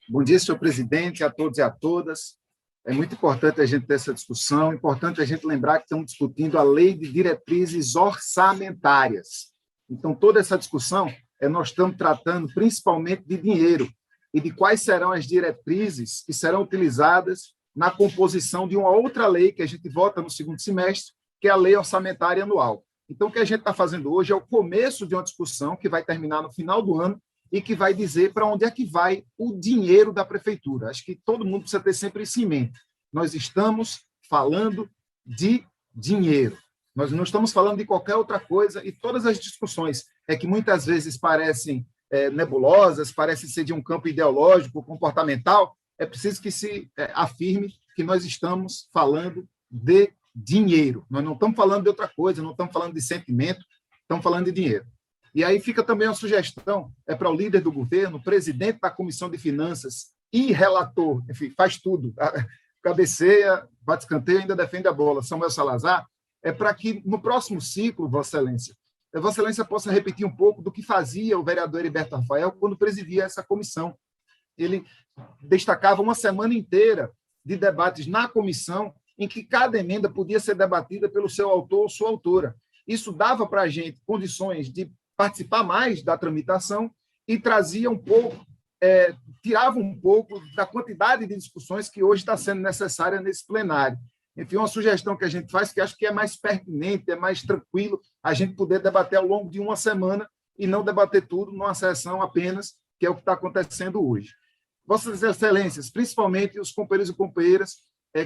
Bom dia, senhor presidente, a todos e a todas. É muito importante a gente ter essa discussão, é importante a gente lembrar que estamos discutindo a Lei de Diretrizes Orçamentárias. Então, toda essa discussão, nós estamos tratando principalmente de dinheiro e de quais serão as diretrizes que serão utilizadas na composição de uma outra lei que a gente vota no segundo semestre, que é a Lei Orçamentária Anual. Então, o que a gente está fazendo hoje é o começo de uma discussão que vai terminar no final do ano e que vai dizer para onde é que vai o dinheiro da prefeitura. Acho que todo mundo precisa ter sempre isso em mente. Nós estamos falando de dinheiro. Nós não estamos falando de qualquer outra coisa, e todas as discussões que muitas vezes parecem nebulosas, parecem ser de um campo ideológico, comportamental, é preciso que se afirme que nós estamos falando de dinheiro. Nós não estamos falando de outra coisa, não estamos falando de sentimento, estamos falando de dinheiro. E aí fica também uma sugestão para o líder do governo, presidente da Comissão de Finanças e relator, enfim, faz tudo, cabeceia, bate escanteio, ainda defende a bola, Samuel Salazar, para que no próximo ciclo, Vossa Excelência possa repetir um pouco do que fazia o vereador Heriberto Rafael quando presidia essa comissão. Ele destacava uma semana inteira de debates na comissão em que cada emenda podia ser debatida pelo seu autor ou sua autora. Isso dava para a gente condições de participar mais da tramitação e trazia um pouco, tirava um pouco da quantidade de discussões que hoje está sendo necessária nesse plenário. Enfim, uma sugestão que a gente faz, que acho que é mais pertinente, é mais tranquilo a gente poder debater ao longo de uma semana e não debater tudo numa sessão apenas, que é o que está acontecendo hoje. Vossas Excelências, principalmente os companheiros e companheiras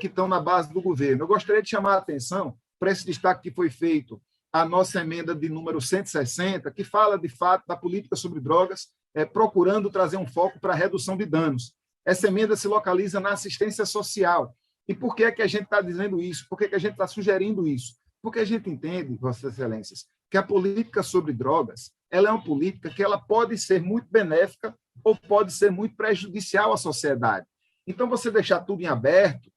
que estão na base do governo, eu gostaria de chamar a atenção para esse destaque que foi feito a nossa emenda de número 160, que fala, de fato, da política sobre drogas, procurando trazer um foco para a redução de danos. Essa emenda se localiza na assistência social. E por que é que a gente está dizendo isso? Por que é que a gente está sugerindo isso? Porque a gente entende, Vossas Excelências, que a política sobre drogas ela é uma política que ela pode ser muito benéfica ou pode ser muito prejudicial à sociedade. Então, você deixar tudo em aberto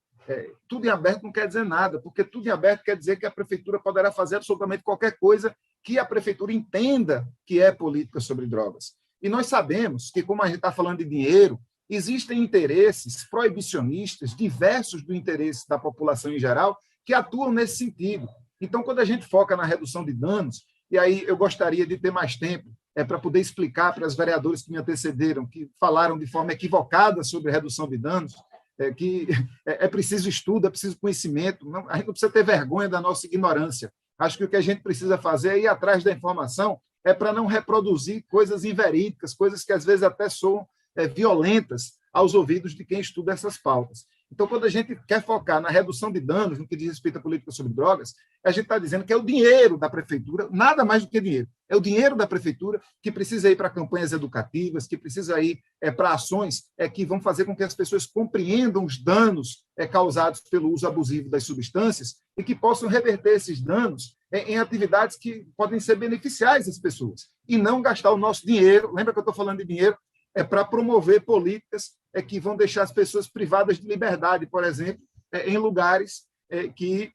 não quer dizer nada, porque tudo em aberto quer dizer que a prefeitura poderá fazer absolutamente qualquer coisa que a prefeitura entenda que é política sobre drogas. E nós sabemos que, como a gente está falando de dinheiro, existem interesses proibicionistas, diversos do interesse da população em geral, que atuam nesse sentido. Então, quando a gente foca na redução de danos, e aí eu gostaria de ter mais tempo para poder explicar para os vereadores que me antecederam, que falaram de forma equivocada sobre redução de danos, que é preciso estudo, é preciso conhecimento, a gente não precisa ter vergonha da nossa ignorância. Acho que o que a gente precisa fazer é ir atrás da informação, para não reproduzir coisas inverídicas, coisas que às vezes até soam violentas aos ouvidos de quem estuda essas pautas. Então, quando a gente quer focar na redução de danos, no que diz respeito à política sobre drogas, a gente está dizendo que é o dinheiro da prefeitura, nada mais do que dinheiro, é o dinheiro da prefeitura que precisa ir para campanhas educativas, que precisa ir para ações que vão fazer com que as pessoas compreendam os danos causados pelo uso abusivo das substâncias e que possam reverter esses danos em atividades que podem ser beneficiais às pessoas, e não gastar o nosso dinheiro, lembra que eu estou falando de dinheiro, para promover políticas que vão deixar as pessoas privadas de liberdade, por exemplo, em lugares que,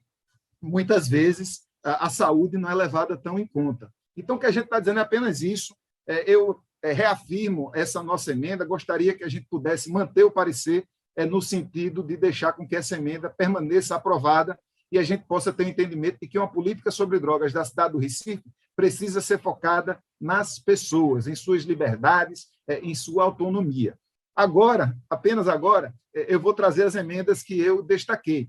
muitas vezes, a saúde não é levada tão em conta. Então, o que a gente está dizendo é apenas isso. Eu reafirmo essa nossa emenda, gostaria que a gente pudesse manter o parecer no sentido de deixar com que essa emenda permaneça aprovada e a gente possa ter o entendimento de que uma política sobre drogas da cidade do Recife precisa ser focada nas pessoas, em suas liberdades, em sua autonomia. Agora, apenas agora, eu vou trazer as emendas que eu destaquei.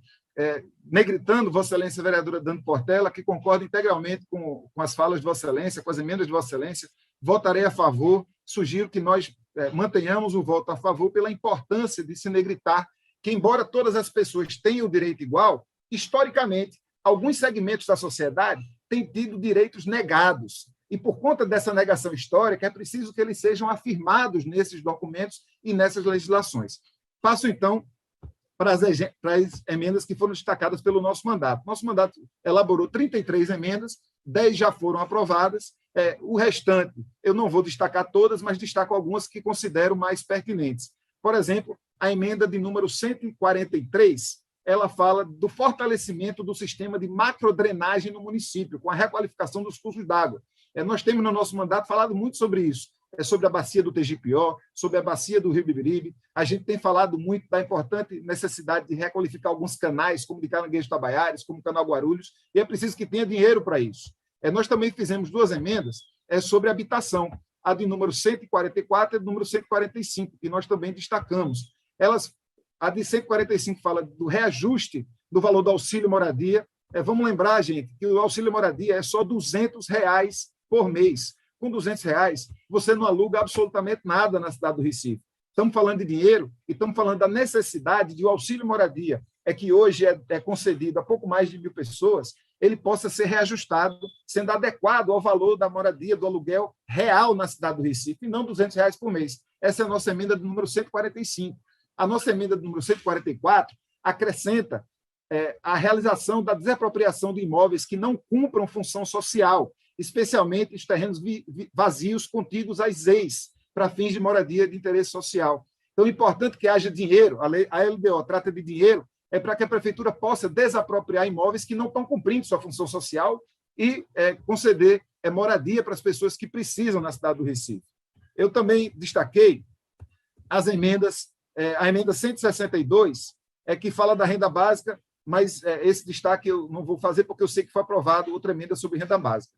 Negritando Vossa Excelência, vereadora Dani Portela, que concorda integralmente com as falas de Vossa Excelência, com as emendas de Vossa Excelência, votarei a favor, sugiro que nós mantenhamos o voto a favor pela importância de se negritar que, embora todas as pessoas tenham o direito igual, historicamente, alguns segmentos da sociedade têm tido direitos negados. E, por conta dessa negação histórica, é preciso que eles sejam afirmados nesses documentos e nessas legislações. Passo, então, para as emendas que foram destacadas pelo nosso mandato. Nosso mandato elaborou 33 emendas, 10 já foram aprovadas. O restante, eu não vou destacar todas, mas destaco algumas que considero mais pertinentes. Por exemplo, a emenda de número 143, ela fala do fortalecimento do sistema de macrodrenagem no município, com a requalificação dos cursos d'água. Nós temos no nosso mandato falado muito sobre isso. sobre a bacia do Tegipió, sobre a bacia do Rio Bibiribe. A gente tem falado muito da importante necessidade de requalificar alguns canais, como de Caranguejo Tabaiares, como o Canal Guarulhos, e é preciso que tenha dinheiro para isso. Nós também fizemos 2 emendas sobre habitação, a de número 144 e a de número 145, que nós também destacamos. A de 145 fala do reajuste do valor do auxílio moradia. Vamos lembrar, gente, que o auxílio moradia é só R$ 200 por mês. Com R$ 200, você não aluga absolutamente nada na cidade do Recife. Estamos falando de dinheiro e estamos falando da necessidade de o auxílio moradia, que hoje é concedido a pouco mais de 1.000 pessoas, ele possa ser reajustado, sendo adequado ao valor da moradia, do aluguel real na cidade do Recife, e não R$ 200 por mês. Essa é a nossa emenda do número 145. A nossa emenda do número 144 acrescenta a realização da desapropriação de imóveis que não cumpram função social, especialmente os terrenos vazios contíguos às EIs, para fins de moradia de interesse social. Então, é importante que haja dinheiro, a LDO trata de dinheiro, para que a prefeitura possa desapropriar imóveis que não estão cumprindo sua função social e conceder moradia para as pessoas que precisam na cidade do Recife. Eu também destaquei as emendas, a emenda 162, que fala da renda básica, mas esse destaque eu não vou fazer porque eu sei que foi aprovado outra emenda sobre renda básica.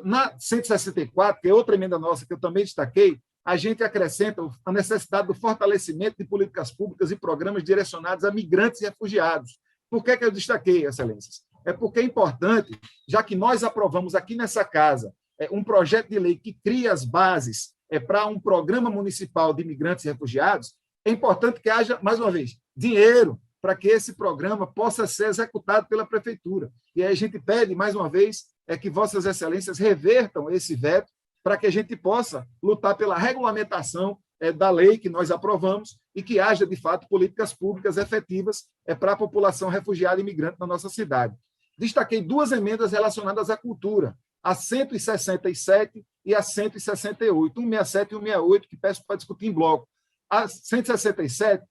Na 164, que é outra emenda nossa que eu também destaquei, a gente acrescenta a necessidade do fortalecimento de políticas públicas e programas direcionados a migrantes e refugiados. Por que eu destaquei, Excelências? Porque é importante, já que nós aprovamos aqui nessa casa um projeto de lei que cria as bases para um programa municipal de migrantes e refugiados, é importante que haja, mais uma vez, dinheiro para que esse programa possa ser executado pela prefeitura. E aí a gente pede, mais uma vez, que Vossas Excelências revertam esse veto para que a gente possa lutar pela regulamentação da lei que nós aprovamos e que haja, de fato, políticas públicas efetivas para a população refugiada e imigrante na nossa cidade. Destaquei 2 emendas relacionadas à cultura, a 167 e a 168, 167 e 168, que peço para discutir em bloco. A 167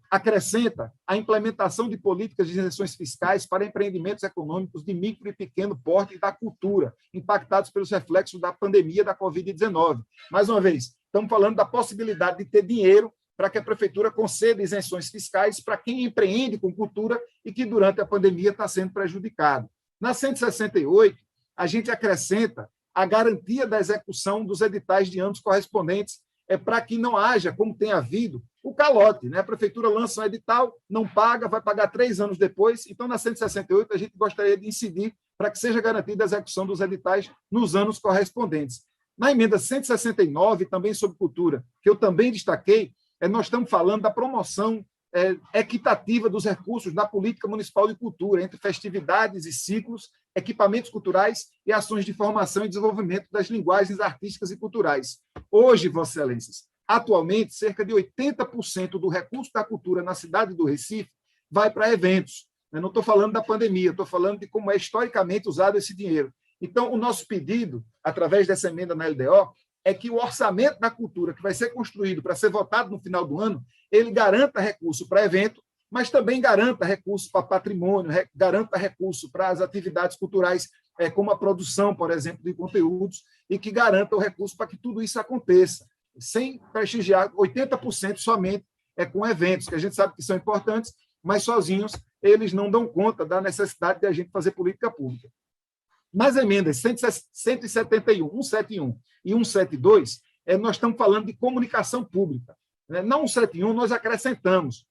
acrescenta a implementação de políticas de isenções fiscais para empreendimentos econômicos de micro e pequeno porte e da cultura, impactados pelos reflexos da pandemia da Covid-19. Mais uma vez, estamos falando da possibilidade de ter dinheiro para que a prefeitura conceda isenções fiscais para quem empreende com cultura e que, durante a pandemia, está sendo prejudicado. Na 168, a gente acrescenta a garantia da execução dos editais de anos correspondentes para que não haja, como tem havido, o calote. A prefeitura lança um edital, não paga, vai pagar 3 anos depois. Então, na 168, a gente gostaria de incidir para que seja garantida a execução dos editais nos anos correspondentes. Na emenda 169, também sobre cultura, que eu também destaquei, nós estamos falando da promoção equitativa dos recursos na política municipal de cultura, entre festividades e ciclos, equipamentos culturais e ações de formação e desenvolvimento das linguagens artísticas e culturais. Hoje, Vossas Excelências, atualmente, cerca de 80% do recurso da cultura na cidade do Recife vai para eventos. Eu não estou falando da pandemia, estou falando de como é historicamente usado esse dinheiro. Então, o nosso pedido, através dessa emenda na LDO, é que o orçamento da cultura que vai ser construído para ser votado no final do ano, ele garanta recurso para evento, mas também garanta recurso para patrimônio, garanta recurso para as atividades culturais, como a produção, por exemplo, de conteúdos, e que garanta o recurso para que tudo isso aconteça, sem prestigiar 80% somente com eventos, que a gente sabe que são importantes, mas sozinhos eles não dão conta da necessidade de a gente fazer política pública. Nas emendas 171, 171 e 172, nós estamos falando de comunicação pública. Na 171, nós acrescentamos,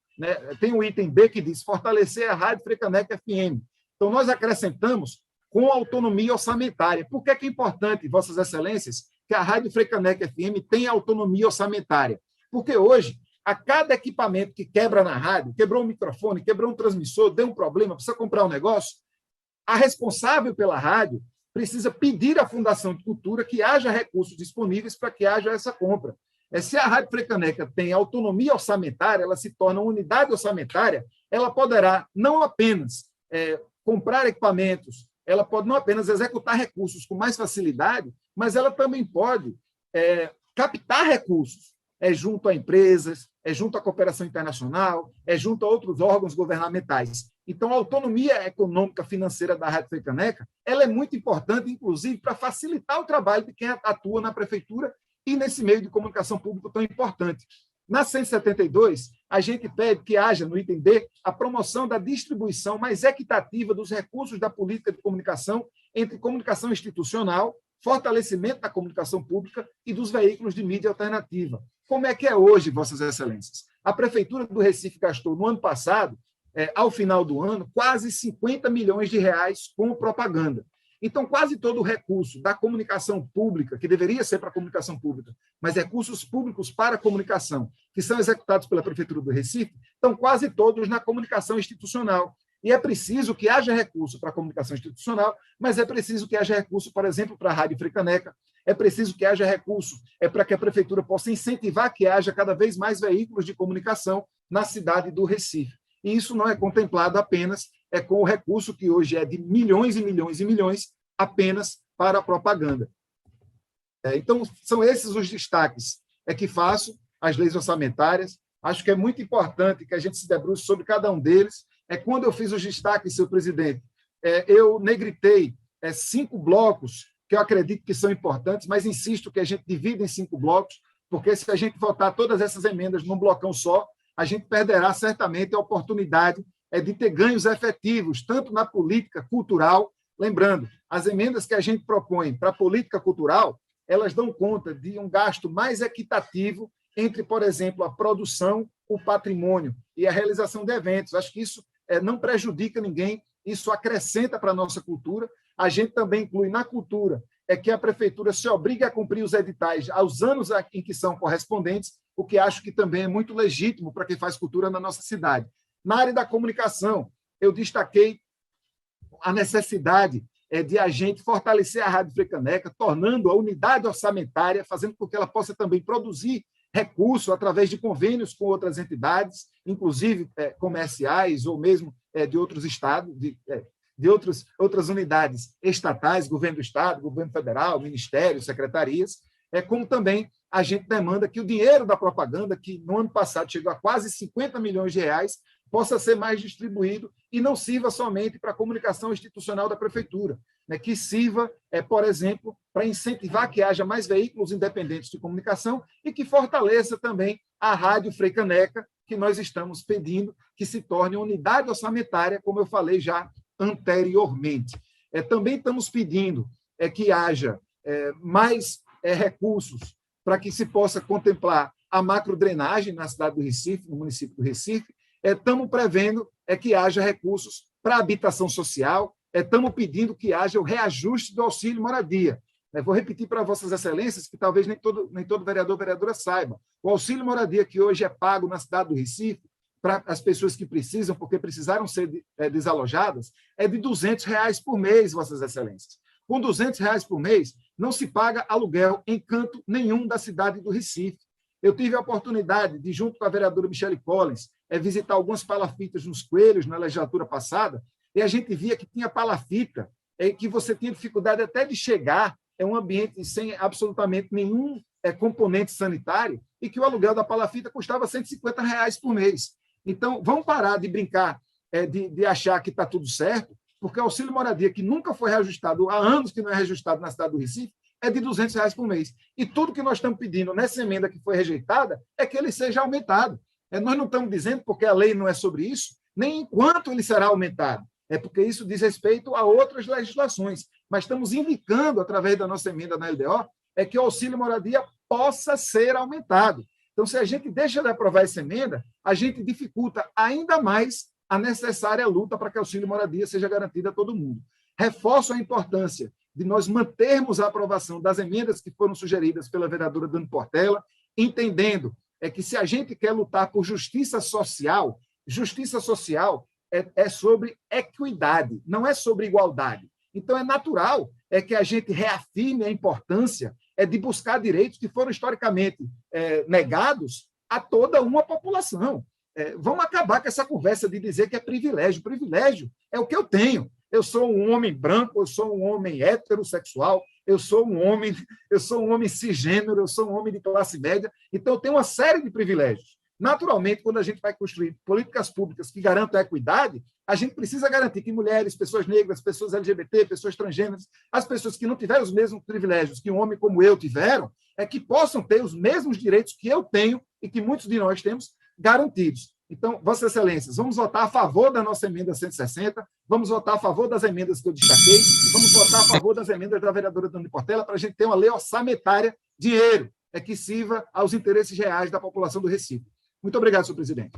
tem o item B que diz fortalecer a Rádio Frecaneca FM. Então, nós acrescentamos com autonomia orçamentária. Por que é importante, Vossas Excelências, que a Rádio Frecaneca FM tenha autonomia orçamentária? Porque hoje, a cada equipamento que quebra na rádio, quebrou um microfone, quebrou um transmissor, deu um problema, precisa comprar um negócio, a responsável pela rádio precisa pedir à Fundação de Cultura que haja recursos disponíveis para que haja essa compra. Se a Rádio Frecaneca tem autonomia orçamentária, ela se torna uma unidade orçamentária, ela poderá não apenas comprar equipamentos, ela pode não apenas executar recursos com mais facilidade, mas ela também pode captar recursos junto a empresas, junto à cooperação internacional, junto a outros órgãos governamentais. Então, a autonomia econômica financeira da Rádio Frecaneca ela é muito importante, inclusive, para facilitar o trabalho de quem atua na prefeitura e nesse meio de comunicação pública tão importante. Na 172, a gente pede que haja, no item D, a promoção da distribuição mais equitativa dos recursos da política de comunicação entre comunicação institucional, fortalecimento da comunicação pública e dos veículos de mídia alternativa. Como é que é hoje, Vossas Excelências? A Prefeitura do Recife gastou, no ano passado, ao final do ano, quase 50 milhões de reais com propaganda. Então, quase todo o recurso da comunicação pública, que deveria ser para a comunicação pública, mas recursos públicos para a comunicação, que são executados pela Prefeitura do Recife, estão quase todos na comunicação institucional. E é preciso que haja recurso para a comunicação institucional, mas é preciso que haja recurso, por exemplo, para a Rádio Frecaneca, é preciso que haja recurso para que a Prefeitura possa incentivar que haja cada vez mais veículos de comunicação na cidade do Recife. E isso não é contemplado apenas com o recurso que hoje é de milhões e milhões e milhões apenas para a propaganda. Então, são esses os destaques que faço, as leis orçamentárias. Acho que é muito importante que a gente se debruce sobre cada um deles. Quando eu fiz os destaques, senhor presidente, eu negritei 5 blocos que eu acredito que são importantes, mas insisto que a gente divida em 5 blocos, porque se a gente votar todas essas emendas num blocão só, a gente perderá certamente a oportunidade de ter ganhos efetivos, tanto na política cultural. Lembrando, as emendas que a gente propõe para a política cultural, elas dão conta de um gasto mais equitativo entre, por exemplo, a produção, o patrimônio e a realização de eventos. Acho que isso não prejudica ninguém, isso acrescenta para a nossa cultura. A gente também inclui na cultura que a Prefeitura se obrigue a cumprir os editais aos anos em que são correspondentes, o que acho que também é muito legítimo para quem faz cultura na nossa cidade. Na área da comunicação, eu destaquei a necessidade de a gente fortalecer a Rádio Frecaneca, tornando a unidade orçamentária, fazendo com que ela possa também produzir recurso através de convênios com outras entidades, inclusive comerciais ou mesmo de outros estados, de outras unidades estatais, governo do estado, governo federal, ministérios, secretarias, como também a gente demanda que o dinheiro da propaganda, que no ano passado chegou a quase 50 milhões de reais, possa ser mais distribuído e não sirva somente para a comunicação institucional da Prefeitura, que sirva, por exemplo, para incentivar que haja mais veículos independentes de comunicação e que fortaleça também a Rádio Frecaneca, que nós estamos pedindo que se torne unidade orçamentária, como eu falei já anteriormente. Também estamos pedindo que haja mais recursos para que se possa contemplar a macrodrenagem na cidade do Recife, no município do Recife. Estamos prevendo que haja recursos para a habitação social, estamos pedindo que haja o reajuste do auxílio moradia. Vou repetir para Vossas Excelências, que talvez nem todo vereador ou vereadora saiba. O auxílio moradia que hoje é pago na cidade do Recife, para as pessoas que precisam, porque precisaram ser desalojadas, é de R$200 por mês, Vossas Excelências. Com R$200 por mês, não se paga aluguel em canto nenhum da cidade do Recife. Eu tive a oportunidade de, junto com a vereadora Michele Collins, visitar algumas palafitas nos Coelhos, na legislatura passada, e a gente via que tinha palafita, que você tinha dificuldade até de chegar, um ambiente sem absolutamente nenhum componente sanitário, e que o aluguel da palafita custava R$150 por mês. Então, vamos parar de brincar, de achar que está tudo certo, porque o auxílio moradia, que nunca foi reajustado, há anos que não é reajustado na cidade do Recife, é de R$200 por mês. E tudo que nós estamos pedindo nessa emenda que foi rejeitada é que ele seja aumentado. Nós não estamos dizendo porque a lei não é sobre isso, nem enquanto ele será aumentado. Porque isso diz respeito a outras legislações. Mas estamos indicando, através da nossa emenda na LDO, que o auxílio moradia possa ser aumentado. Então, se a gente deixa de aprovar essa emenda, a gente dificulta ainda mais a necessária luta para que o auxílio moradia seja garantido a todo mundo. Reforço a importância de nós mantermos a aprovação das emendas que foram sugeridas pela vereadora Dani Portela, entendendo que se a gente quer lutar por justiça social é sobre equidade, não é sobre igualdade. Então, é natural que a gente reafirme a importância de buscar direitos que foram historicamente negados a toda uma população. Vamos acabar com essa conversa de dizer que é privilégio. Privilégio é o que eu tenho. Eu sou um homem branco, eu sou um homem heterossexual, eu sou um homem cisgênero, eu sou um homem de classe média, então eu tenho uma série de privilégios. Naturalmente, quando a gente vai construir políticas públicas que garantam a equidade, a gente precisa garantir que mulheres, pessoas negras, pessoas LGBT, pessoas transgêneras, as pessoas que não tiveram os mesmos privilégios que um homem como eu tiveram, que possam ter os mesmos direitos que eu tenho e que muitos de nós temos garantidos. Então, Vossas Excelências, vamos votar a favor da nossa emenda 160, vamos votar a favor das emendas que eu destaquei, vamos votar a favor das emendas da vereadora Dani Portela para a gente ter uma lei orçamentária, dinheiro, que sirva aos interesses reais da população do Recife. Muito obrigado, senhor presidente.